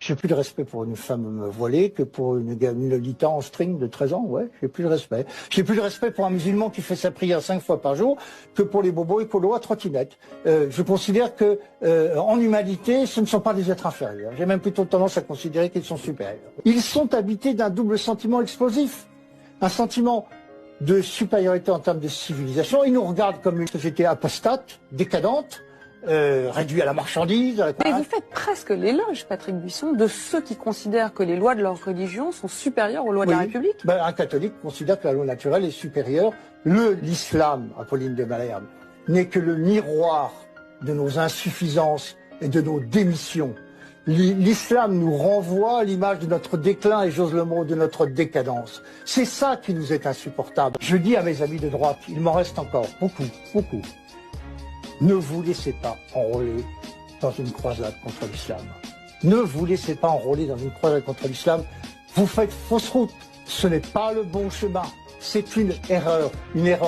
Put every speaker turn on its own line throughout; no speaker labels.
J'ai plus de respect pour une femme voilée que pour une Lolita en string de 13 ans, ouais, j'ai plus de respect. J'ai plus de respect pour un musulman qui fait sa prière 5 fois par jour que pour les bobos écolos à trottinette. Je considère que, en humanité, ce ne sont pas des êtres inférieurs. J'ai même plutôt tendance à considérer qu'ils sont supérieurs. Ils sont habités d'un double sentiment explosif. Un sentiment de supériorité en termes de civilisation. Ils nous regardent comme une société apostate, décadente, réduit à la marchandise.
Mais vous faites presque l'éloge, Patrick Buisson, de ceux qui considèrent que les lois de leur religion sont supérieures aux lois de la République.
Un catholique considère que la loi naturelle est supérieure. L'islam, Apolline de Malherbe, n'est que le miroir de nos insuffisances et de nos démissions. L'islam nous renvoie à l'image de notre déclin et, j'ose le mot, de notre décadence. C'est ça qui nous est insupportable. Je dis à mes amis de droite, il m'en reste encore beaucoup, beaucoup. Ne vous laissez pas enrôler dans une croisade contre l'islam. Ne vous laissez pas enrôler dans une croisade contre l'islam. Vous faites fausse route. Ce n'est pas le bon chemin. C'est une erreur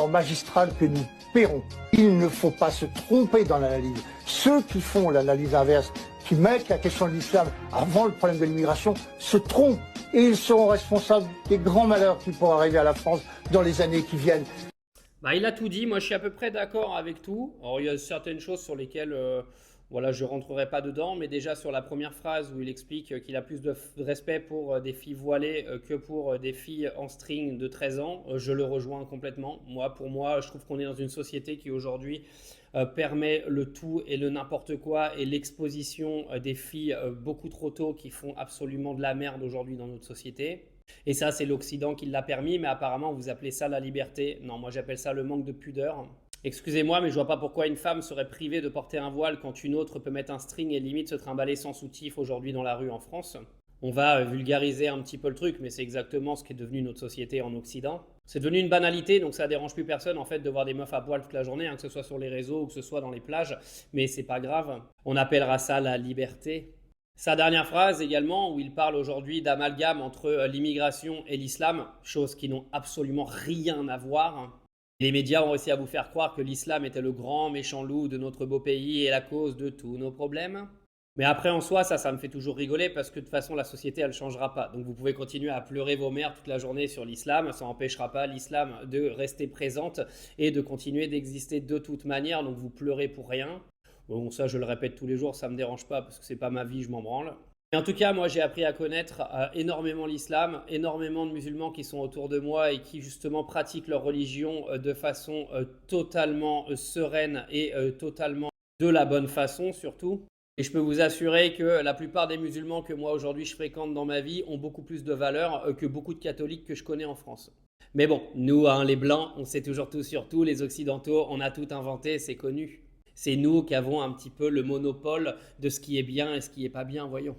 magistrale que nous paierons. Il ne faut pas se tromper dans l'analyse. Ceux qui font l'analyse inverse, qui mettent la question de l'islam avant le problème de l'immigration, se trompent et ils seront responsables des grands malheurs qui pourront arriver à la France dans les années qui viennent.
Il a tout dit, moi je suis à peu près d'accord avec tout. Alors il y a certaines choses sur lesquelles voilà, je ne rentrerai pas dedans, mais déjà sur la première phrase où il explique qu'il a plus de respect pour des filles voilées que pour des filles en string de 13 ans, je le rejoins complètement. Pour moi, je trouve qu'on est dans une société qui aujourd'hui permet le tout et le n'importe quoi et l'exposition des filles beaucoup trop tôt qui font absolument de la merde aujourd'hui dans notre société. Et ça, c'est l'Occident qui l'a permis, mais apparemment, vous appelez ça la liberté. Non, moi, j'appelle ça le manque de pudeur. Excusez-moi, mais je vois pas pourquoi une femme serait privée de porter un voile quand une autre peut mettre un string et limite se trimballer sans soutif aujourd'hui dans la rue en France. On va vulgariser un petit peu le truc, mais c'est exactement ce qui est devenu notre société en Occident. C'est devenu une banalité, donc ça dérange plus personne en fait de voir des meufs à poil toute la journée, que ce soit sur les réseaux ou que ce soit dans les plages, mais c'est pas grave. On appellera ça la liberté. Sa dernière phrase également, où il parle aujourd'hui d'amalgame entre l'immigration et l'islam, choses qui n'ont absolument rien à voir. Les médias ont réussi à vous faire croire que l'islam était le grand méchant loup de notre beau pays et la cause de tous nos problèmes. Mais après, en soi, ça me fait toujours rigoler parce que de toute façon, la société, elle ne changera pas. Donc vous pouvez continuer à pleurer vos mères toute la journée sur l'islam. Ça n'empêchera pas l'islam de rester présente et de continuer d'exister de toute manière. Donc vous pleurez pour rien. Bon, ça, je le répète tous les jours, ça ne me dérange pas parce que c'est pas ma vie, je m'en branle. Mais en tout cas, moi, j'ai appris à connaître énormément l'islam, énormément de musulmans qui sont autour de moi et qui, justement, pratiquent leur religion de façon totalement sereine et totalement de la bonne façon, surtout. Et je peux vous assurer que la plupart des musulmans que moi, aujourd'hui, je fréquente dans ma vie ont beaucoup plus de valeur que beaucoup de catholiques que je connais en France. Mais bon, nous, les Blancs, on sait toujours tout sur tout. Les Occidentaux, on a tout inventé, c'est connu. C'est nous qui avons un petit peu le monopole de ce qui est bien et ce qui n'est pas bien, voyons.